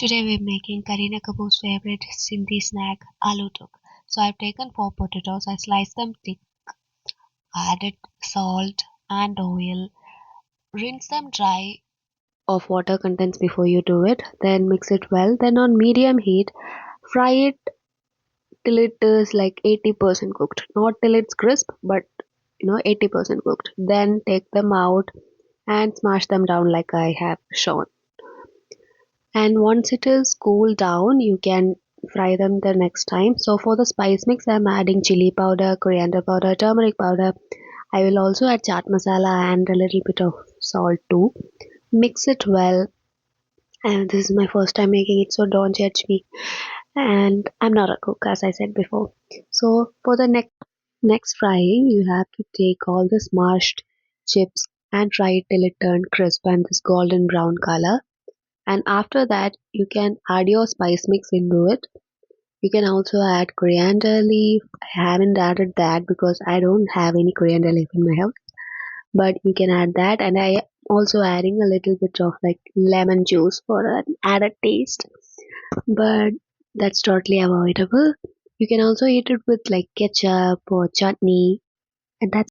Today we're making Kareena Kapoor's favorite Sindhi snack, Aloo Tuk. So I've taken 4 potatoes, I sliced them thick, added salt and oil, rinse them dry of water contents before you do it, then mix it well. Then on medium heat, fry it till it is like 80% cooked. Not till it's crisp, but 80% cooked. Then take them out and smash them down like I have shown. And once it is cooled down, you can fry them the next time. So for the spice mix, I'm adding chili powder, coriander powder, turmeric powder. I will also add chaat masala and a little bit of salt too. Mix it well. And this is my first time making it, so don't judge me. And I'm not a cook, as I said before. So for the next frying, you have to take all the smashed chips and fry it till it turned crisp and this golden brown color. And after that, you can add your spice mix into it. You can also add coriander leaf. I haven't added that because I don't have any coriander leaf in my house, but you can add that. And I also adding a little bit of like lemon juice for an added taste, but that's totally avoidable. You can also eat it with like ketchup or chutney, and that's